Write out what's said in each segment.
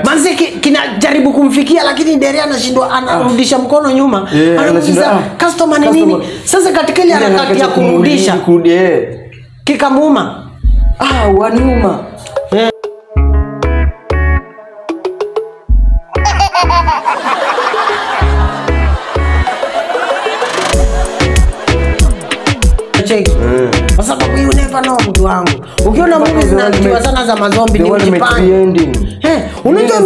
Manzi kinajaribu kumfikia lakini Deria anashindwa, anarudisha mkono nyuma. Anauliza customer ni nini? Sasa katika ile harakati ya kumrudisha kikamuuma. Waniuma. Check. Kwa sababu you never know mtu wangu. Ukiona movies zinatiwa sana za mazombi ni ujipani. Unajua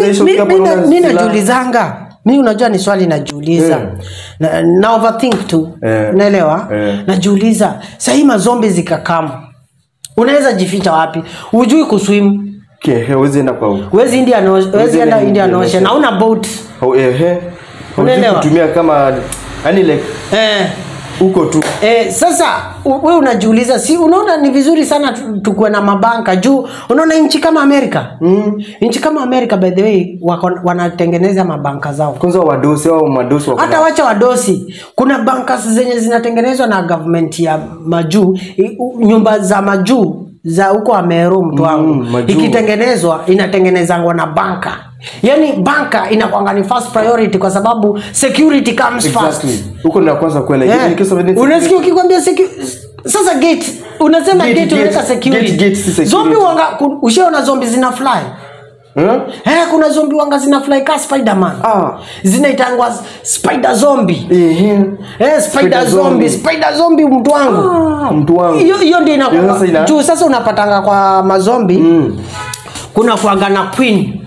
mimi najiulizanga. Mimi unajua ni swali najiuliza. Na overthink tu. Unaelewa? Najiuliza, sasa hii mazombi zikakama. Unaweza jificha wapi? Hujui kuswim. Huwezi enda kwa huko. Huwezi enda Indian Ocean. Hauna boat. Unaelewa? Kutumia kama like uko tu. Sasa wewe unajiuliza, si unaona ni vizuri sana tukue na mabanka juu unaona nchi kama Amerika. Nchi kama Amerika by the way wanatengeneza mabanka zao. Kwanza wadosi au madosi wako. Hata wacha wadosi. Kuna banka zenye zinatengenezwa na government ya majuu, nyumba za majuu za huko Ameru mtu wangu. Ikitengenezwa inatengenezwa na banka. Yani banka inakuanga ni first priority kwa sababu security comes first. Huko ndio kwanza kwenda. Unasikia ukikwambia sasa gate, unasema gate unaweka security. Zombie wanga ushaona zombie zina fly. Kuna zombie wanga zina fly ka Spider-Man. Zinaitangwa spider zombie. Spider zombie mtu wangu. Mtu wangu. Hiyo ndio inakuwa. Juu sasa unapatanga kwa mazombi. Kuna kuanga na queen.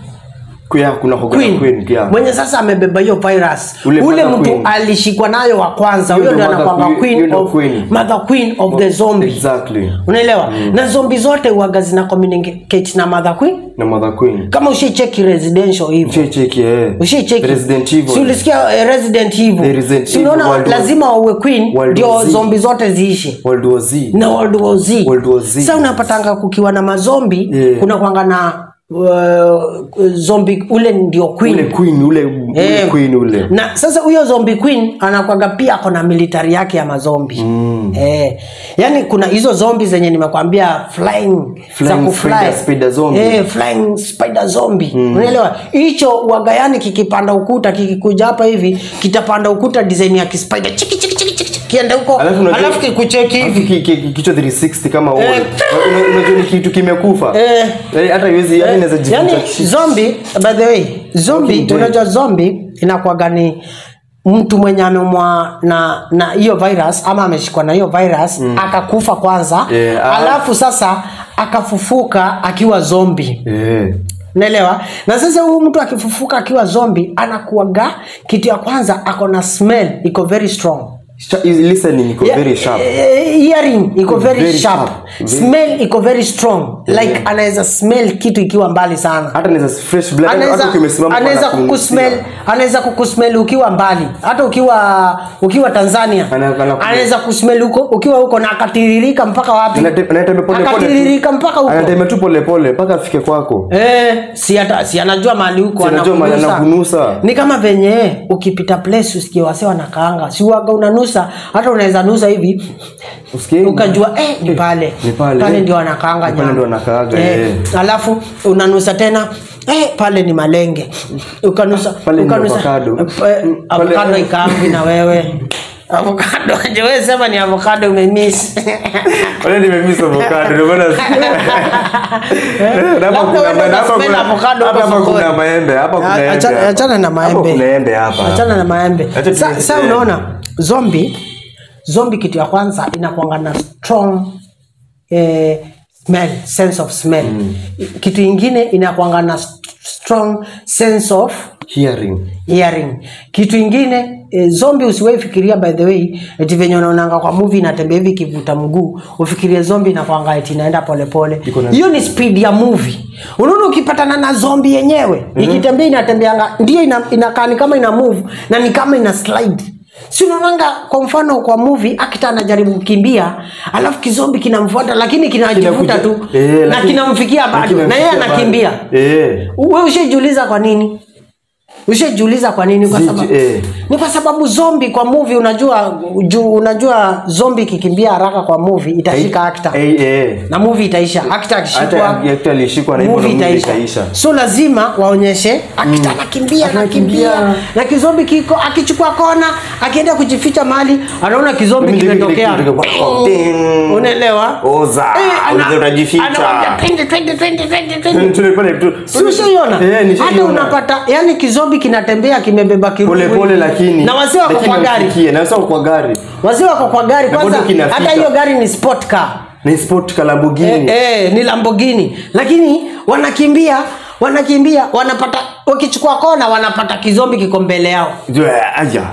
Kuna queen. Mwenye sasa amebeba hiyo virus. Ule mtu alishikwa nayo wa kwanza. Huyo ndio anakuwa mother queen of the zombie. Exactly. Unaelewa? Na zombie zote huaga zina communicate na mother queen. Kama ushecheki Residential Evil. Ushecheki Resident Evil. Si ulisikia Resident Evil. Si unaona lazima wawe queen ndio zombie zote ziishi. World War Z. Sasa unapatanga kukiwa na mazombi, kuna kuanga na zombie ule ndio queen. Ule. Na sasa huyo zombie queen anakuaga pia ako na military yake ya mazombi. Yani kuna hizo zombie zenye nimekwambia flying spider zombie. Flying spider zombie. Unaelewa? Hicho waga yani kikipanda ukuta kikikuja hapa hivi kitapanda ukuta design ya kispider. Kienda huko alafu kikucheki hivi kichwa 360 kama wall. Unajua ni kitu kimekufa. Hata hizi yani inaweza jificha. Zombie by the way, unajua zombie inakuwa gani? Mtu mwenye ameumwa na hiyo virus ama ameshikwa na hiyo virus akakufa kwanza, alafu sasa akafufuka akiwa zombie. Unaelewa? Na sasa huyu mtu akifufuka akiwa zombie anakuaga kitu ya kwanza ako na smell iko very strong. Listening iko very sharp. Hearing iko very sharp. Smell iko very strong. Like anaweza smell kitu ikiwa mbali sana. Hata anaweza fresh blood hata ukimesimama anaweza kukusmell ukiwa mbali. Hata ukiwa Tanzania. Anaweza kusmell ukiwa huko na akatiririka mpaka wapi? Akatiririka mpaka huko. Anatembea tu pole pole mpaka afike kwako. Si anajua mahali huko anakunusa. Ni kama venye ukipita place usikie wase wanakaanga. Si waga unanusa, hata unaweza nusa hivi ukajua ni pale ndio anakaanga nyama. Alafu unanusa tena pale ni malenge. Ukanusa avocado ikaangi na wewe. Avocado wewe sema ni avocado umemiss. Wale nimemiss avocado ndio maana. Hapa kuna maembe, hapa kuna maembe. Achana na maembe. Achana na maembe. Sasa unaona zombie kitu ya kwanza inakuanga na strong smell, sense of smell. Kitu kingine inakuanga na strong sense of hearing. Kitu kingine zombie usiwahi fikiria by the way eti venye unaonanga kwa movie inatembea hivi kivuta mguu ufikirie zombie inakuanga eti inaenda pole pole. Hiyo ni speed ya movie. Unaona ukipatana na zombie yenyewe ikitembea inatembeanga ndio inakaa kama ina move na ni kama ina slide. Si unaonanga kwa mfano kwa movie akita anajaribu kukimbia alafu kizombi kinamfuata lakini kinajivuta tu na kinamfikia bado na yeye anakimbia. Wewe ushajiuliza kwa nini? Ushajiuliza kwa nini? Kwa sababu ni kwa sababu zombie kwa movie unajua zombie kikimbia haraka kwa movie itashika actor. Na movie itaisha. Actor akishikwa alishikwa na movie itaisha. So lazima waonyeshe actor anakimbia na kizombi kiko akichukua kona akienda kujificha mali anaona kizombi kimetokea. Unaelewa? Oza. Unajificha. Usiona? Hata unapata yani kizombi kinatembea kimebeba kirungu pole lakini na wazee wako kwa gari. Na wazee wako kwa gari. Wazee wako kwa gari kwanza hata hiyo gari ni sport car. Ni sport car Lamborghini. Ni Lamborghini. Lakini wanakimbia wanapata wakichukua kona wanapata kizombi kiko mbele yao. Aja.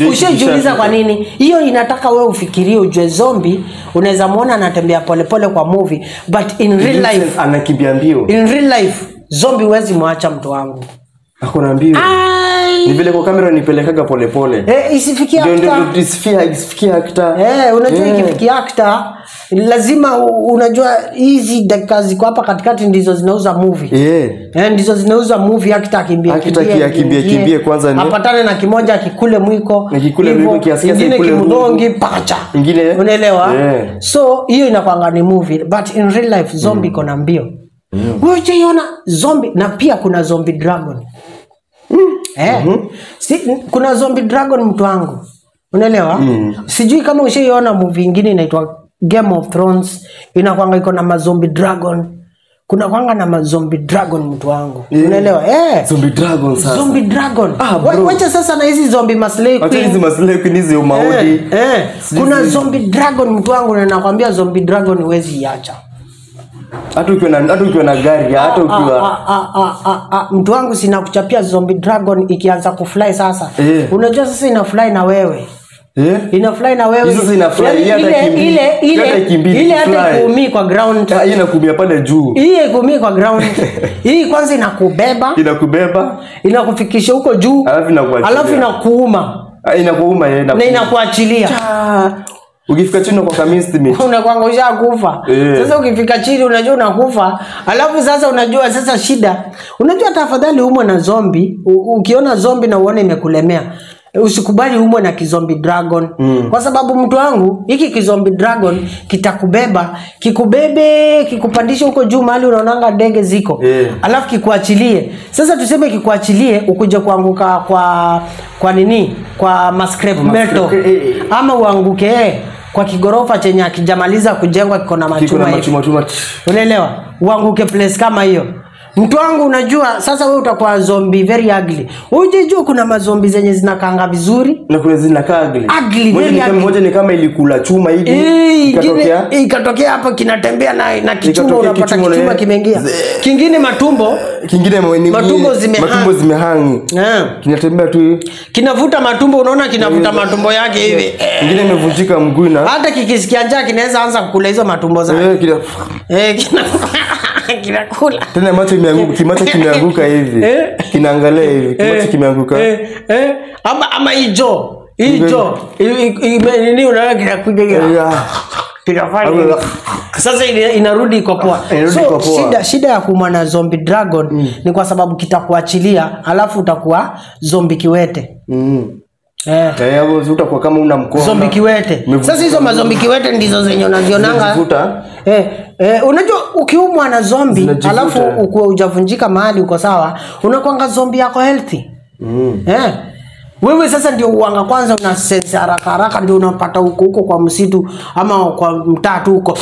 Ushajiuliza kwa nini? Hiyo inataka wewe ufikirie ujue zombie unaweza muona anatembea polepole kwa movie but in real life anakimbia mbio. In real life zombie huwezi muacha mtu wangu. Hakuna mbio. Ni vile kwa kamera nipelekaga polepole. Isifikia actor. Unajua ikifikia actor lazima unajua hizi dakika ziko hapa katikati ndizo zinauza movie. Ndizo zinauza movie actor akimbia kwanza ni apatane na kimoja akikule mwiko. Ingine kimdongi pacha. Unaelewa? So hiyo inakuanga ni movie but in real life zombie iko na mbio. Wewe unaona zombie na pia kuna zombie dragon. Kuna zombie dragon mtu wangu. Unaelewa? Sijui kama ushaiona movie nyingine inaitwa Game of Thrones inakuanga iko na zombie dragon. Kuna kwanga na zombie dragon mtu wangu. Unaelewa? Zombie dragon sasa. Zombie dragon. Wacha sasa na hizi zombie maslay queen. Wacha hizi maslay queen hizi umaudi. Kuna zombie dragon mtu wangu na nakwambia zombie dragon huwezi iacha. Hata ukiwa na gari hata ukiwa mtu wangu sina kuchapia zombie dragon ikianza kufly sasa. Unajua sasa ina fly na wewe. Ina fly na wewe. Sasa ina fly ile hata kuumii kwa ground. Hii inakumia pale juu. Hii kuumii kwa ground. Hii kwanza inakubeba. Inakufikisha huko juu. Alafu inakuuma. Na inakuachilia. Ukifika chini kwa kamisi unakwanga ushakufa. Sasa ukifika chini unajua unakufa. Alafu sasa unajua sasa shida. Unajua tafadhali umwe na zombie. Ukiona zombie na uone imekulemea, usikubali umwe na kizombi dragon. Kwa sababu mtu wangu hiki kizombi dragon kitakubeba, kikubebe, kikupandisha huko juu mahali unaonanga ndege ziko. Alafu kikuachilie. Sasa tuseme kikuachilie ukuje kuanguka kwa nini? Kwa scrap metal. Ama uanguke kwa kigorofa chenye akijamaliza kujengwa kiko na machuma. Unaelewa? Uanguke place kama hiyo. Mtu wangu unajua sasa wewe utakuwa zombie very ugly. Unajua kuna mazombi zenye zinakaanga vizuri na kuna zinakaa ugly. Moja ni kama ilikula chuma hivi ikatokea hapa kinatembea na kichuma unapata kichuma kimeingia. Kingine matumbo zimehangi. Kinatembea tu kinavuta matumbo unaona kinavuta matumbo yake hivi. Kingine imevunjika mguu na hata kikisikia njaa kinaweza anza kukula hizo matumbo zake. Kinakula. Tena macho kimeanguka hivi. Kinaangalia hivi. Kimacho kimeanguka. Ama hijo. Nini unaona kinakuja. Kinafanya. Sasa inarudi iko poa. So shida ya kuumwa na zombie dragon ni kwa sababu kitakuachilia alafu utakuwa zombie kiwete. Hapo utakuwa kama una mkono. Zombie kiwete. Sasa hizo mazombi kiwete ndizo zenye unazionanga. Unajua ukiumwa na zombie alafu uko hujavunjika mahali uko sawa, unakuanga zombie yako healthy. Wewe sasa ndio uanga kwanza una sense haraka ndio unapata huko kwa msitu ama kwa mtaa tu huko.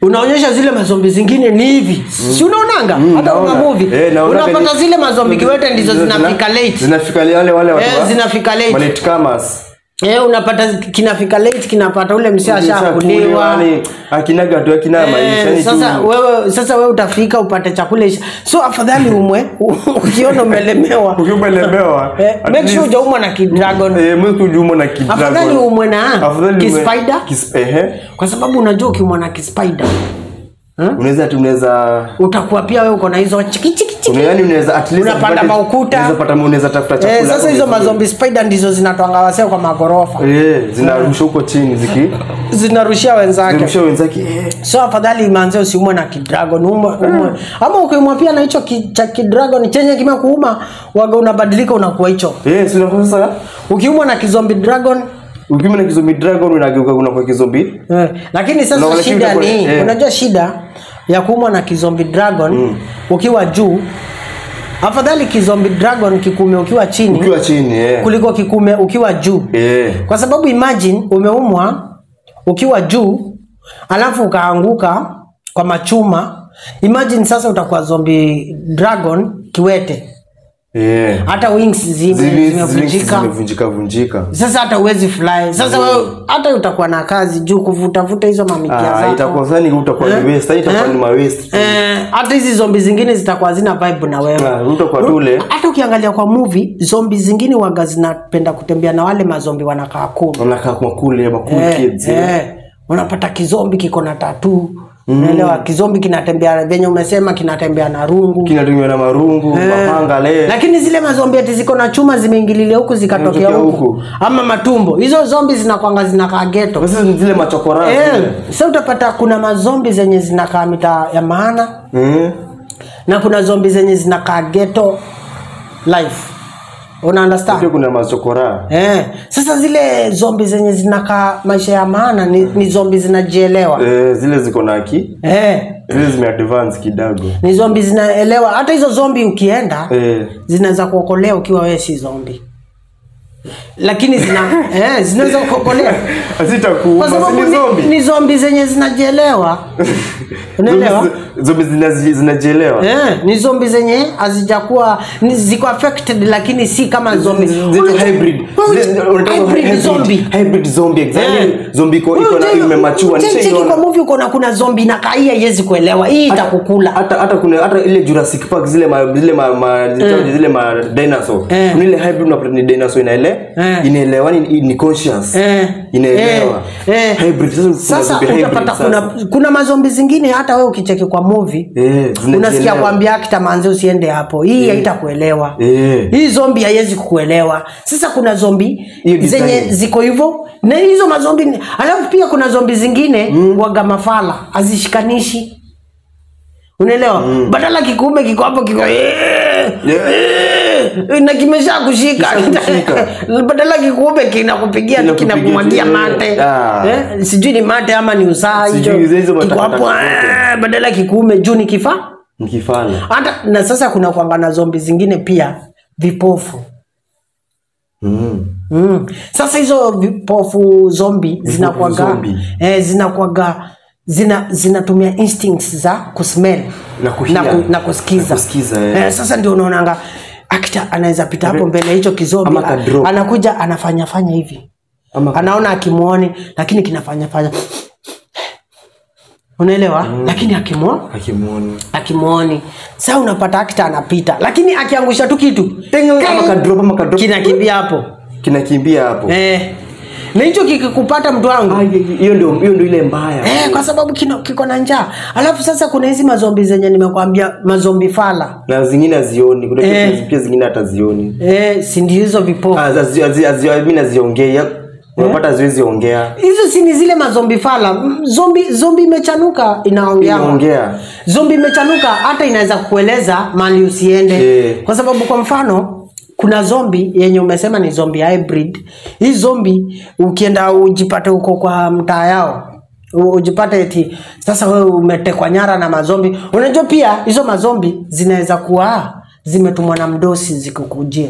Unaonyesha zile mazombi zingine ni hivi. Si unaonanga? Hata una movie. Unapata zile mazombi kiwete ndizo zinafika late. Zinafika wale watu. Zinafika late. Malate-comers. Unapata kinafika late kinapata ule msha kuliwa. Yani akinaga tu akina maisha. Sasa wewe utafika upate chakula. So afadhali umwe ukiona umelemewa. Make sure hujaumwa na kidragon. Hujaumwa na kidragon. Afadhali umwe na kispider. Kwa sababu unajua ukiumwa na kispider unaweza utakuwa pia wewe uko na hizo chiki. Yani unaweza at least unapanda maukuta. Unaweza tafuta chakula. Sasa hizo mazombi spider ndizo zinatoanga waseo kwa magorofa. Zinarusha huko chini zinarushia wenzake. So afadhali manze usiumwe na kidragon ama ukiumwa pia na hicho cha kidragon chenye kimekuuma waga unabadilika unakuwa hicho. Sio sasa ukiumwa na kizombi dragon unageuka unakuwa kizombi. Lakini sasa shida ni unajua shida ya kuumwa na kizombi dragon ukiwa juu, afadhali kizombi dragon kikume ukiwa chini kuliko kikume ukiwa juu. Kwa sababu imagine umeumwa ukiwa juu alafu ukaanguka kwa machuma, imagine sasa utakuwa zombie dragon kiwete. Hata wings zimevunjika. Sasa hata uwezi fly. Sasa wewe hata utakuwa na kazi juu kuvuta hizo mamikia zako. Itakuwa sani utakuwa ni waste, itakuwa ni waste. Hata hizi zombie zingine zitakuwa zina vibe na wewe. Utakuwa tule. Hata ukiangalia kwa movie, zombie zingine waga zinapenda kutembea na wale mazombi wanakaa cool. Wanakaa kwa cool kids. Unapata kizombi kiko na tattoo. Unaelewa kizombi kinatembea venye umesema kinatembea na rungu. Kinatembea na marungu, mapanga Lakini zile mazombi ati ziko na chuma zimeingililia huku zikatokea huku. Ama matumbo. Hizo zombi zinakuanga zinakaa ghetto. Sasa zile machokora. Sasa utapata kuna mazombi zenye zinakaa mita ya maana. Na kuna zombi zenye zinakaa ghetto life. Una understand? Pia kuna machokora. Sasa zile zombi zenye zinakaa maisha ya maana ni zombi zinajielewa. Zile ziko na aki. Zile zimeadvance kidogo. Ni zombi zinaelewa. Hata hizo zombi ukienda zinaweza kuokolea ukiwa wewe si zombi. Lakini zinaweza kuokolea. Hazitakuuma zile zombi. Ni zombi zenye zinajielewa. Unaelewa? Zombi zinajielewa. Ni zombi zenye hazijakuwa ziko affected lakini si kama zombi. Hybrid zombie exactly. Zombie iko na imemachua ni sio. Kwa movie uko na kuna zombie na kaia haiwezi kuelewa. Hii itakukula. Hata ile Jurassic Park zile dinosaur. Kuna ile hybrid unapata ni dinosaur inaelewa ni conscious. Inaelewa. Hybrid sasa utapata kuna mazombi zingine hata wewe ukicheki kwa movie unasikia kwambia actor manze usiende hapo. Hii haitakuelewa. Hii zombie haiwezi kukuelewa. Sasa kuna zombie zenye ziko hivyo na hizo mazombi. Alafu pia kuna zombie zingine waga mafala azishikanishi. Unaelewa? Badala kikume kiko hapo kiko na kimesha kushika. Badala kikume kinakupigia tu kinakumwagia mate. Sijui ni mate ama ni usaa hicho. Kiko hapo badala kikume juu ni kifala. Hata na sasa kuna kuangana zombie zingine pia vipofu. Sasa hizo vipofu zombie zinakuaga zinatumia instincts za kusmell na kusikiza. Sasa ndio unaonanga actor anaweza pita hapo mbele hicho kizombi anakuja anafanya hivi. Anaona akimuone lakini kinafanya. Unaelewa? Lakini akimuone. Sasa unapata actor anapita lakini akiangusha tu kitu kinakimbia hapo. Na hicho kikikupata mtu wangu hiyo ndio ile mbaya. Kwa sababu kiko na njaa. Alafu sasa kuna hizi mazombi zenye nimekwambia mazombi fala. Na zingine hazioni. Kuna pia zingine hata zioni. Si ndio hizo vipofu. Mimi naziongea. Unapata ziwezi ongea. Hizo si ni zile mazombi fala. Zombi imechanuka inaongea. Zombi imechanuka hata inaweza kukueleza mali usiende. Kwa sababu kwa mfano kuna zombie yenye umesema ni zombie hybrid. Hii zombie ukienda ujipate huko kwa mtaa yao. Ujipate eti sasa wewe umetekwa nyara na mazombi. Unajua pia hizo mazombi zinaweza kuwa zimetumwa na mdosi zikukujie.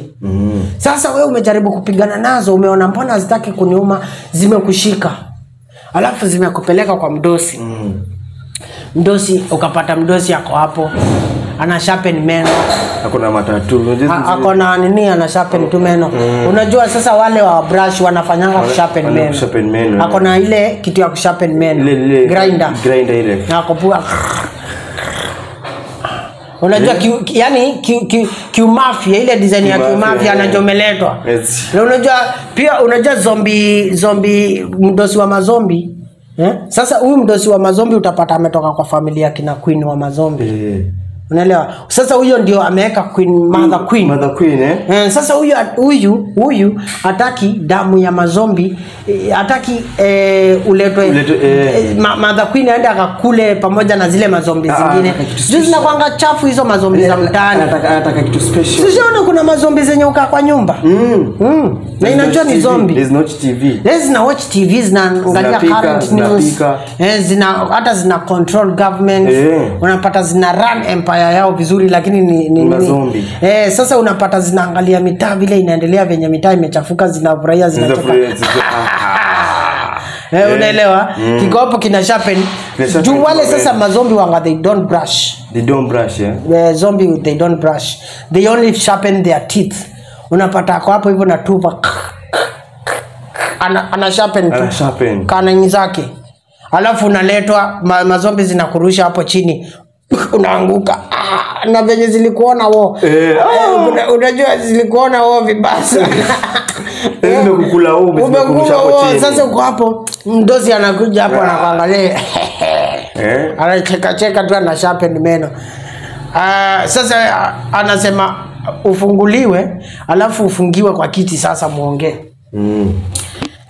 Sasa wewe umejaribu kupigana nazo, umeona mbona hazitaki kuniuma, zimekushika. Alafu zimekupeleka kwa mdosi. Mdosi ukapata mdosi yako hapo. Ana sharpen meno. Hakuna matatu. Hakuna nini ana sharpen tu meno. Unajua sasa wale wa brush wanafanyanga kusharpen meno. Hakuna ile kitu ya kusharpen meno. Grinder ile. Nakopua. Unajua yani kiumafia ile design ya kiumafia anajomeletwa. Na unajua zombie mdosi wa mazombi. Sasa huyu mdosi wa mazombi utapata ametoka kwa familia kina Queen wa mazombi. Unaelewa? Sasa huyo ndio ameweka Mother Queen. Sasa huyu hataki damu ya mazombi, hataki uletwe Mother Queen aende akakule pamoja na zile mazombi zingine. Juzi na kwanga chafu hizo mazombi za mtaani. Anataka kitu special. Sio kuna mazombi zenye ukaa kwa nyumba. Na inajua ni zombie. There's not TV. Zina watch TV, zinaangalia current news. Zina control government. Unapata zina run empire yao vizuri, lakini ni zombie. Sasa unapata zinaangalia mitaa vile inaendelea, venye mitaa imechafuka, zinafurahia, zinatoka. Unaelewa? Kiko hapo kina sharpen. Juu wale sasa mazombi wanga they don't brush. Zombie they don't brush. They only sharpen their teeth. Unapata kwa hapo hivyo na tupa. Ana sharpen tu. Kana zake. Alafu unaletwa mazombi zinakurusha hapo chini. Unaanguka. Na venye zilikuona wao. Unajua zilikuona wao vibasa. Umekukula wao, umekurusha hapo chini. Sasa uko hapo, mdozi anakuja hapo anakuangalia. Anacheka tu, ana sharpen meno. Sasa anasema ufunguliwe, alafu ufungiwe kwa kiti sasa muongee.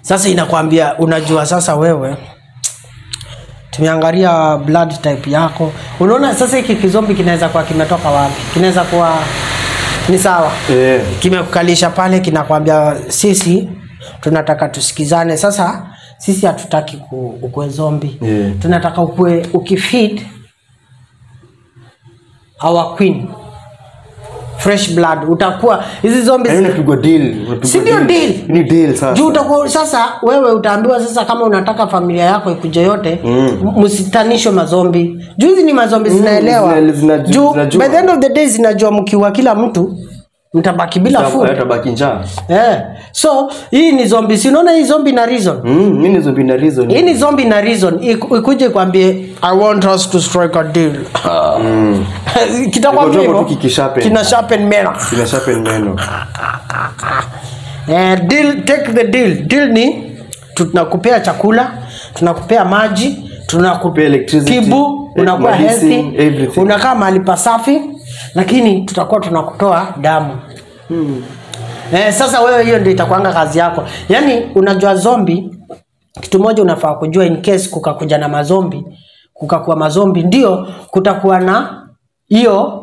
Sasa inakwambia unajua sasa wewe tumeangalia blood type yako. Unaona sasa hiki kizombi kinaweza kuwa kimetoka wapi? Kinaweza kuwa ni sawa. Kimekukalisha pale, kinakwambia sisi tunataka tusikizane. Sasa sisi hatutaki ukue zombie. Tunataka ukue ukifeed our queen fresh blood. Utakuwa hizi zombies unapigwa deal. Sio deal. Ni deal sasa. Juu utakuwa sasa wewe utaambiwa sasa kama unataka familia yako ikuje yote, msitanishwe mazombi. Juu hizi ni mazombi zinaelewa. Juu by the end of the day zinajua mkiwa kila mtu mtabaki bila food. Mtabaki njaa. So hii ni zombie. Si unaona hii zombie na reason? Hii ni zombie na reason. Hii ni zombie na reason. Ikuje kwambie I want us to strike a deal. Kitakwambia hivyo. Kina sharpen meno. Deal, take the deal. Deal ni tunakupea chakula, tunakupea maji, tunakupea electricity, kibu, unakuwa healthy, unakaa mahali pasafi, lakini tutakuwa tunakutoa damu. Sasa wewe hiyo ndio itakuanga kazi yako. Yaani unajua zombie, kitu moja unafaa kujua, in case kukakuja na mazombi, kukakuwa mazombi, ndio kutakuwa na hiyo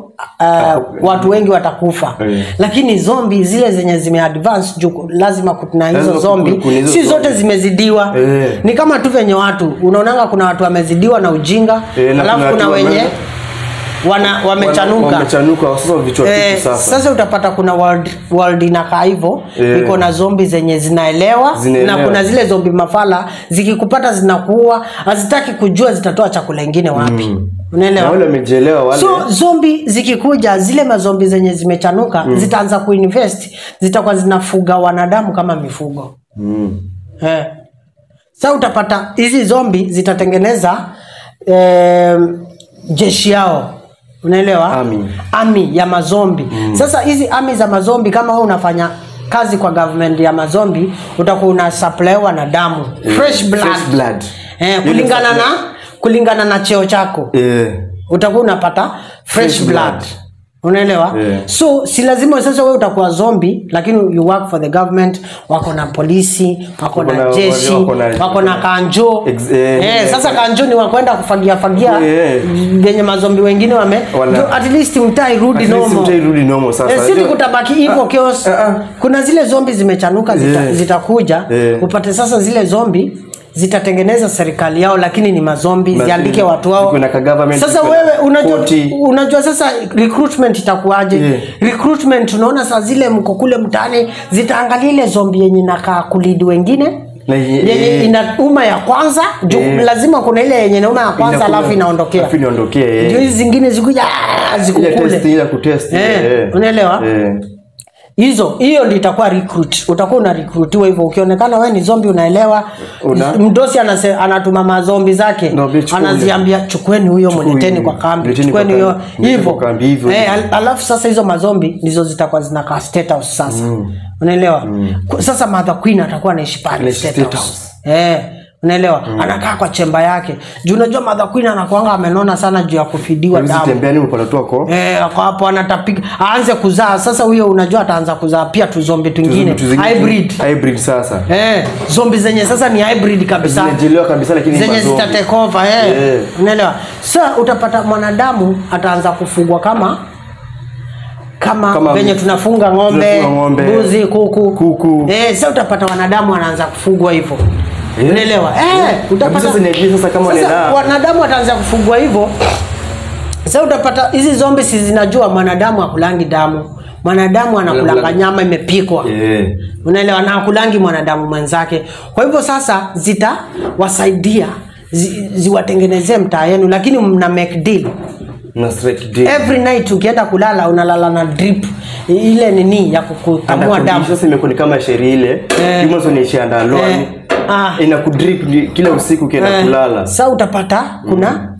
watu wengi watakufa. Lakini zombie zile zenye zimeadvance juu lazima kuna hizo zombie, si zote zimezidiwa. Ni kama tu venye watu unaonanga kuna watu wamezidiwa na ujinga, alafu kuna wenye wamechanuka sasa vichwa tupu sasa. Sasa utapata kuna world inakaa hivyo, iko na zombie zenye zinaelewa, na kuna zile zombie mafala zikikupata zinakuua, hazitaki kujua zitatoa chakula kingine wapi. Unaelewa? Na wale wamejielewa wale. So zombie zikikuja, zile mazombi zenye zimechanuka zitaanza kuinvest, zitakuwa zinafuga wanadamu kama mifugo. Sasa utapata hizi zombie zitatengeneza jeshi yao. Unaelewa? Army ya mazombi. Sasa hizi army za mazombi, kama wewe unafanya kazi kwa government ya mazombi, utakuwa una supplywa na damu, fresh blood. Kulingana na cheo chako. Utakuwa unapata fresh blood. Unaelewa? So si lazima sasa wewe utakuwa zombie, lakini you work for the government, wako na polisi, wako na jeshi, wako na kanjo. Sasa kanjo ni wakwenda kufagia venye mazombi wengine at least mtai rudi normal. Sasa si kutabaki hivyo chaos. Kuna zile zombie zimechanuka zitakuja, upate sasa zile zombie zitatengeneza serikali yao, lakini ni mazombi, ziandike watu wao. Sasa wewe unajua sasa recruitment itakuaje? Recruitment unaona saa zile mko kule mtaani, zitaangalia ile zombie yenye inakaa kulidi wengine, yenye ina uma ya kwanza, lazima kuna ile yenye uma ya kwanza alafu inaondokea. Ndio hizi zingine zikuja zikukule. Unaelewa? Hiyo ndio itakuwa recruit. Utakuwa una recruitiwa hivyo. Ukionekana wewe ni zombie, unaelewa, mdosi anatuma mazombi zake, anaziambia chukueni huyo, mleteni kwa kambi, chukueni huyo hivyo. Alafu sasa hizo mazombi ndizo zitakuwa zinakaa state house sasa. Unaelewa? Sasa Mother Queen atakuwa anaishi pale state house. Unaelewa? Anakaa kwa chemba yake. Juu unajua Mother Queen anakuanga amenona sana juu ya kufidiwa damu. Tembeani mpaka kwa. Kwa hapo anatapika. Aanze kuzaa. Sasa huyo unajua ataanza kuzaa pia tu zombie twingine. Hybrid sasa. Zombie zenye sasa ni hybrid kabisa. Zinajelewa kabisa lakini zenye zita take over. Unaelewa? Sasa utapata mwanadamu ataanza kufugwa kama venye tunafunga ng'ombe, mbuzi, kuku. Sasa utapata wanadamu wanaanza kufugwa hivyo. Unaelewa? Utapata sasa kama wanadamu wataanza kufugwa hivyo. Sasa utapata hizi zombies zinajua mwanadamu akulangi damu. Mwanadamu anakulanga nyama imepikwa. Unaelewa? Na akulangi mwanadamu mwenzake. Kwa hivyo sasa zitawasaidia ziwatengenezee mtaa yenu, lakini mna make deal. Every night ukienda kulala unalala na drip ile nini ya kukamua damu. Sasa imekuwa kama sheria ile Kimso ni shanda alone inakudrip kila usiku ukienda kulala. Sasa utapata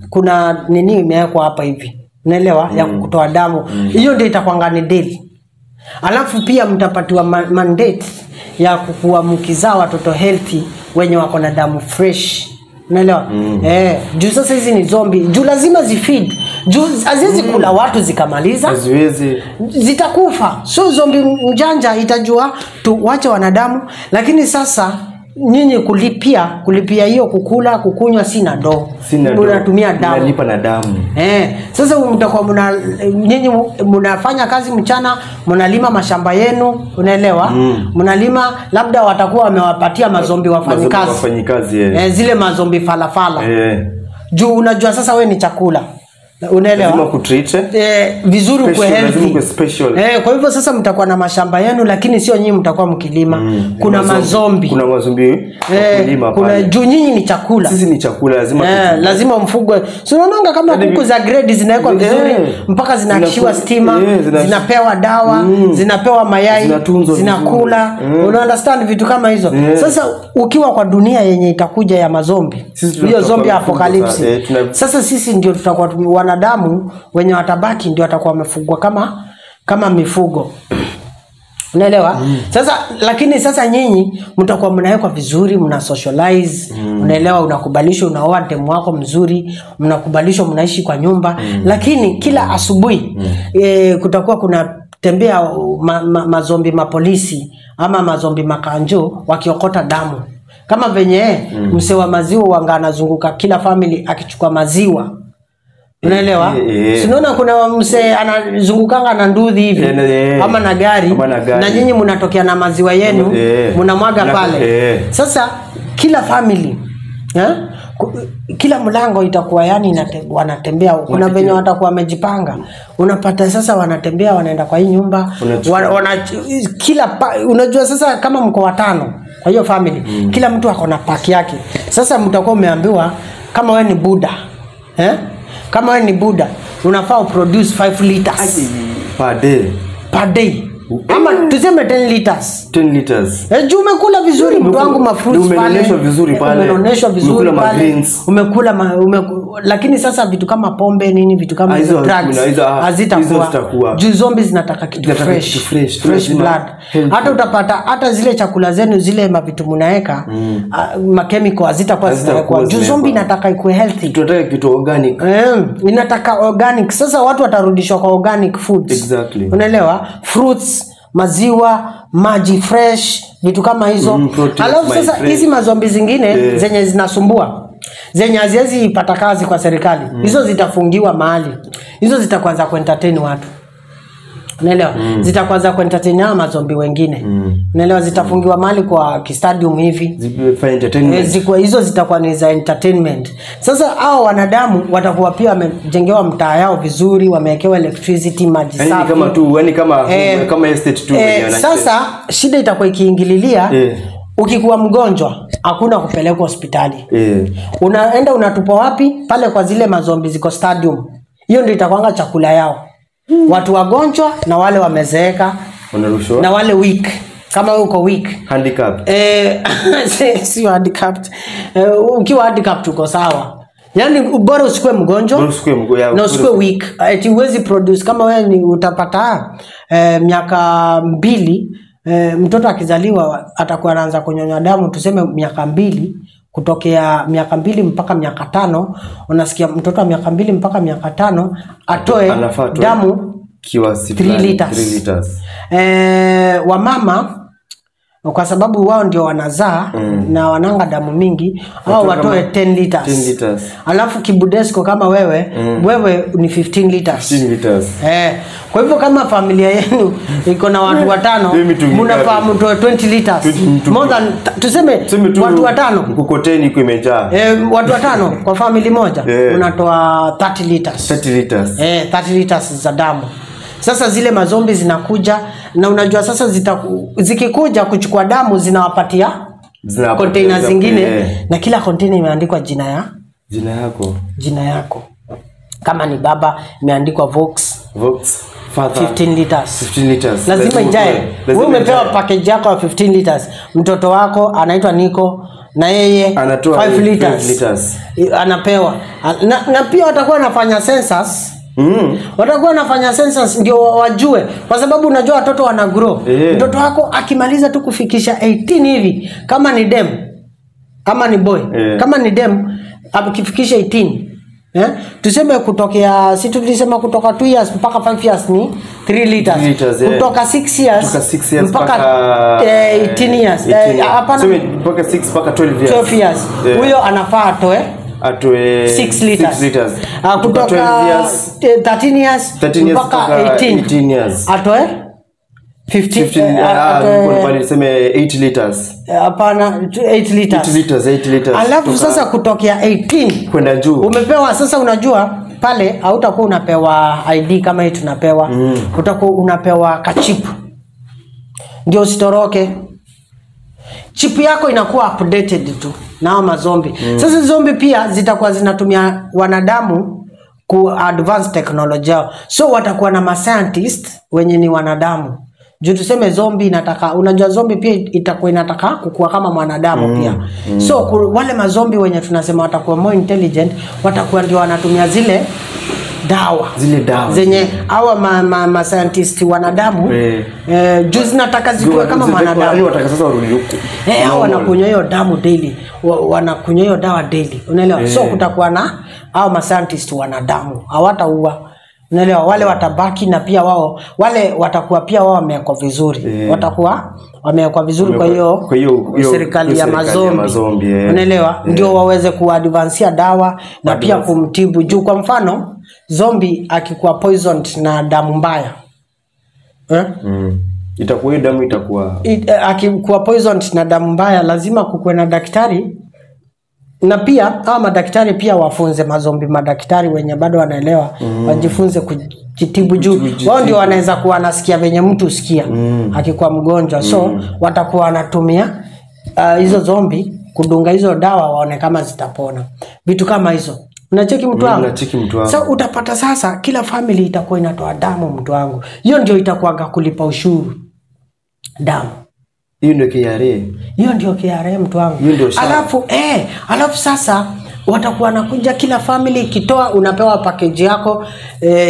kuna nini imewekwa hapa hivi, unaelewa, ya kutoa damu. Hiyo ndio itakuwa ni deal. Alafu pia mtapatiwa mandate ya kukua mkizaa watoto healthy wenye wako na damu fresh. Unaelewa? Juu sasa hizi ni zombie. Juu lazima zifeed. Juu haziwezi kula watu zikamaliza. Haziwezi. Zitakufa. So zombie mjanja itajua tuwache wanadamu, lakini sasa nyinyi kulipia hiyo kukula kukunywa sina do. Unatumia damu. Unalipa na damu. Sasa mtakuwa nyinyi mnafanya kazi mchana, mnalima mashamba yenu, unaelewa? Mnalima, labda watakuwa wamewapatia mazombi wafanyikazi. Zile mazombi falafala. Juu unajua sasa we ni chakula. Unaelewa? Lazima kutreat vizuri kwa healthy. Kwa hivyo sasa mtakuwa na mashamba yenu, lakini sio nyinyi mtakuwa mkilima. Kuna mazombi. Kuna mazombi kulima pale. Juu nyinyi ni chakula. Sisi ni chakula, lazima mfugwe. So unaona kama kuku za grade zinawekwa vizuri mpaka zinakishiwa stima, zinapewa dawa, zinapewa mayai, zinakula. Una understand vitu kama hizo. Sasa ukiwa kwa dunia yenye itakuja ya mazombi, hiyo zombie apocalypse. Sasa sisi ndio tutakuwa wanadamu wenye watabaki ndio watakuwa wamefugwa kama mifugo. Unaelewa? Sasa lakini sasa nyinyi mtakuwa mnawekwa vizuri, mna socialize, unaelewa, unakubalishwa unaoa demu wako mzuri, mnakubalishwa mnaishi kwa nyumba, lakini kila asubuhi kutakuwa kuna tembea mazombi mapolisi ama mazombi makanjo wakiokota damu. Kama venye mse wa maziwa wanga anazunguka kila family akichukua maziwa. Unaelewa? Sinaona kuna mse anazungukanga na nduthi hivi ama na gari na nyinyi mnatokea na maziwa yenu mnamwaga pale. Sasa kila family kila mlango itakuwa yani wanatembea, kuna venye watakuwa wamejipanga. Unapata sasa wanatembea wanaenda kwa hii nyumba unajua sasa kama mko watano kwa hiyo family kila mtu ako na pack yake. Sasa mtakuwa umeambiwa kama wewe ni Buddha kama wewe ni Buddha unafaa produce 5 liters per day. Ama tuseme 10 liters. Juu umekula vizuri mtu wangu mafruits pale. Umeonyeshwa vizuri pale. Umekula magreens. Lakini sasa vitu kama pombe nini vitu kama hizo drugs hazitakuwa. Juu zombies zinataka kitu fresh blood. Hata utapata hata zile chakula zenu zile mavitu mnaeka makemiko hazitakuwa zitakuwa. Juu zombie inataka ikuwe healthy. Tunataka kitu organic. Inataka organic. Sasa watu watarudishwa kwa organic foods. Exactly. Unaelewa? Fruits, maziwa, maji fresh, vitu kama hizo. Alafu sasa hizi mazombi zingine zenye zinasumbua, zenye haziwezi pata kazi kwa serikali, hizo zitafungiwa mahali. Hizo zitakwanza kuentertain watu. Unaelewa? Zitakwanza kuentertain na mazombi wengine. Unaelewa? Zitafungiwa mahali kwa stadium hivi. Zifanye entertainment. Hizo zitakuwa ni za entertainment. Sasa hao wanadamu watakuwa pia wamejengewa mtaa yao vizuri, wamewekewa electricity, maji safi. Yani kama tu, yani kama estate tu sasa shida itakuwa ikiingililia. Ukikuwa mgonjwa hakuna kupelekwa hospitali. Unaenda unatupa wapi? Pale kwa zile mazombi ziko stadium. Hiyo ndio itakuanga chakula yao. Watu wagonjwa na wale wamezeeka na wale weak. Kama uko weak, handicapped. Si handicapped. Ukiwa handicapped uko sawa. Yani bora usikue mgonjwa na usikue weak. Eti uwezi produce kama wewe ni utapata miaka 2 mtoto akizaliwa atakuwa anaanza kunyonya damu tuseme miaka 2 kutokea miaka 2 mpaka miaka 5, unasikia mtoto wa miaka 2 mpaka miaka 5 atoe damu kiasi 3 liters. Wa mama kwa sababu wao ndio wanazaa na wananga damu mingi, au watoe 10 liters. Alafu Kibudesko kama wewe ni 15 liters. Kwa hivyo kama familia yenu iko na watu 5, mnafaa mtoe 20 liters. More than tuseme watu 5 mkokoteni iko imejaa. Watu 5 kwa familia moja unatoa 30 liters. 30 liters za damu. Sasa zile mazombi zinakuja, na unajua sasa zikikuja kuchukua damu zinawapatia container zingine, na kila container imeandikwa jina yako. Kama ni baba imeandikwa Vox father 15 liters. Lazima ijae. Wewe umepewa package yako ya 15 liters. Mtoto wako anaitwa Niko na yeye 5 liters. Anapewa. Na pia watakuwa wanafanya census. Watakuwa wanafanya census ndio wajue, kwa sababu unajua watoto wana grow. Mtoto wako akimaliza tu kufikisha 18 hivi, kama ni dem, kama ni boy, kama ni dem akifikisha 18, tuseme kutokea tulisema kutoka 2 years mpaka 5 years ni 3 liters. Kutoka 6 years mpaka 18 years. Hapana, mpaka 6 mpaka 12 years. Huyo anafaa atoe 6 liters. Kutoka 13 years mpaka 18 years atoe 15 niseme 8 liters. Hapana, 8 liters. Alafu sasa kutokea 18 kwenda juu umepewa. Sasa unajua pale hautakuwa unapewa ID kama hii tunapewa. Utakuwa unapewa kachipu ndio usitoroke. Chip yako inakuwa updated tu na mazombi. Sasa zombi pia zitakuwa zinatumia wanadamu ku advance technology. So watakuwa na scientist wenye ni wanadamu. Juu tuseme zombi inataka, unajua zombi pia itakuwa inataka kukua kama mwanadamu pia. So wale mazombi wenye tunasema watakuwa more intelligent, watakuwa ndio wanatumia zile dawa zenye hawa ma scientist wanadamu juu zinataka zikuwe kama mwanadamu. Wataka sasa warudi huko. Hao wanakunywa hiyo damu daily, wanakunywa hiyo dawa daily, unaelewa? So kutakuwa na hao ma scientist wanadamu, hawataua, unaelewa? Wale watabaki, na pia wao wale watakuwa pia wao wamewekwa vizuri, watakuwa wamewekwa vizuri. Kwa hiyo serikali ya mazombi, unaelewa, ndio waweze kuadvancea dawa na pia kumtibu. Juu kwa mfano zombi akikuwa poisoned na damu mbaya, itakuwa damu akikuwa poisoned na damu mbaya, lazima kukuwe na daktari. Na pia hawa madaktari pia wafunze mazombi, madaktari wenye bado wanaelewa wajifunze kujitibu. Juu wao ndio wanaweza kuwa nasikia venye mtu usikia akikuwa mgonjwa. So watakuwa wanatumia hizo zombi kudunga hizo dawa waone kama zitapona, vitu kama hizo. Unacheki mtu wangu? Sasa utapata sasa kila family itakuwa inatoa damu mtu wangu. Hiyo ndio itakuwa kulipa ushuru. Damu. Hiyo ndio KRA. Hiyo ndio KRA mtu wangu. Alafu sasa watakuwa nakuja kila family, ikitoa unapewa package yako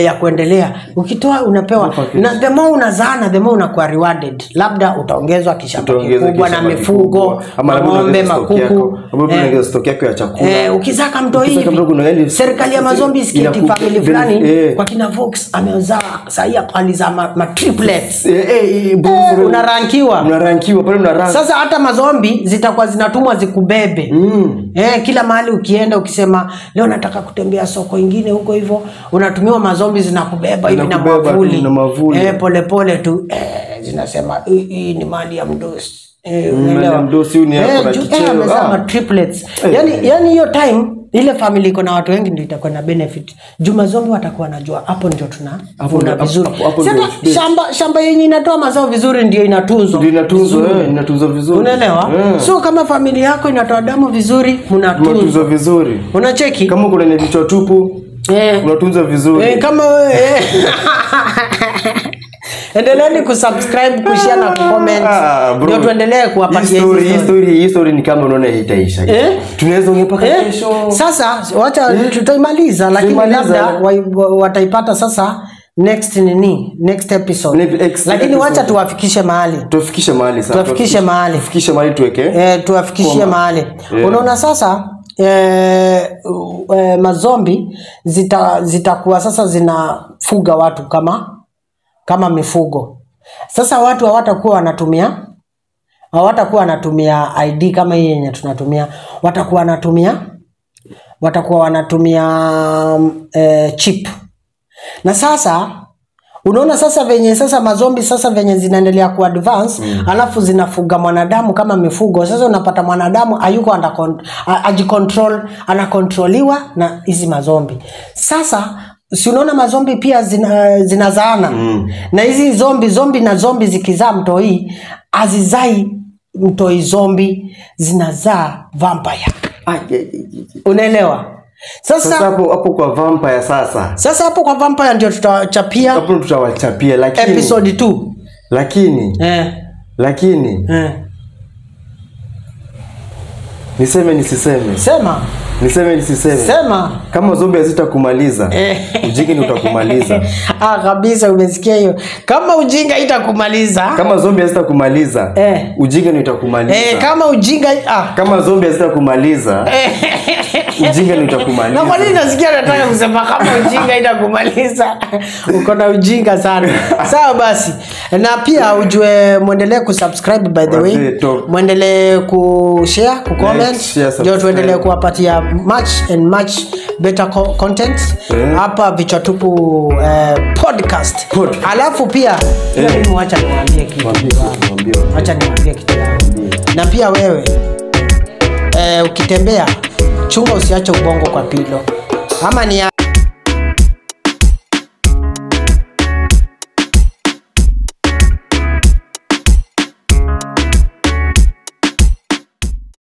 ya kuendelea. Ukitoa unapewa na the more unazaana the more unakuwa rewarded. Labda utaongezwa kishamba kikubwa na mifugo, ng'ombe, makuku, unaongeza stock yako ya chakula. Ukizaka mto hivi serikali ya mazombi sketi family fulani kwa kina Vox ameozaa saia aliza ma triplets. Unarankiwa pale mnarank. Sasa hata mazombi zitakuwa zinatumwa zikubebe. Kila mahali ukienda ukisema leo nataka kutembea soko ingine huko hivyo, unatumiwa mazombi zinakubeba hivi na mavuli. Pole tu zinasema hii ni mali ya mdosi. Unaelewa? Mdosi ni hapo na kichelo. Triplets. Yani hiyo time ile family iko na watu wengi ndio itakuwa na benefit. Juma zombi watakuwa najua hapo ndio tunavuna vizuri. Sasa shamba yenye inatoa mazao vizuri ndio inatunzwa. Inatunzwa vizuri. Unaelewa? So kama familia yako inatoa damu vizuri, mnatunzwa vizuri. Unacheki? Kama kuna ni vichwa tupu, unatunza vizuri. Kama wewe endeleeni kusubscribe, kushare na kucomment. Ndio tuendelee kuwapatia hii story ni kama unaona itaisha. Tunaweza ungepaka kesho. Sasa wacha tutaimaliza, lakini labda wataipata sasa next episode. Lakini wacha tuwafikishe mahali. Tuwafikishe mahali sasa. Tuwafikishe mahali tuweke. Tuwafikishie mahali. Unaona sasa mazombi zitakuwa sasa zinafuga watu kama mifugo. Sasa watu hawatakuwa wanatumia ID kama hii yenye tunatumia. Watakuwa wanatumia chip. Na sasa unaona sasa venye sasa mazombi sasa venye zinaendelea ku advance, alafu zinafuga mwanadamu kama mifugo. Sasa unapata mwanadamu hayuko ajicontrol, anakontroliwa na hizi mazombi. Sasa si unaona mazombi pia zinazaana. Na hizi zombi na zombi zikizaa mtoi, azizai mtoi zombi, zinazaa vampire. Unaelewa? Sasa hapo kwa vampire sasa. Sasa hapo kwa vampire ndio tutawachapia. Hapo tutawachapia lakini episode 2. Lakini niseme nisiseme. Sema. Niseme nisiseme. Sema. Kama zombi hazitakumaliza, ujinga ndio utakumaliza. Kabisa umesikia hiyo. Kama ujinga itakumaliza. Kama zombi hazitakumaliza, ujinga ndio utakumaliza. Kama zombi hazitakumaliza, ujinga ndio utakumaliza. Na kwa nini nasikia nataka kusema kama ujinga itakumaliza? Uko na ujinga sana. Sawa basi. Na pia ujue muendelee kusubscribe by the way. Muendelee kushare, kucomment. Ndio tuendelee kuwapatia much better content hapa Vichwa Tupu podcast. Alafu pia mimi acha niwaambie kitu. Na pia wewe ukitembea chunga usiache ubongo kwa pilo. Ama ni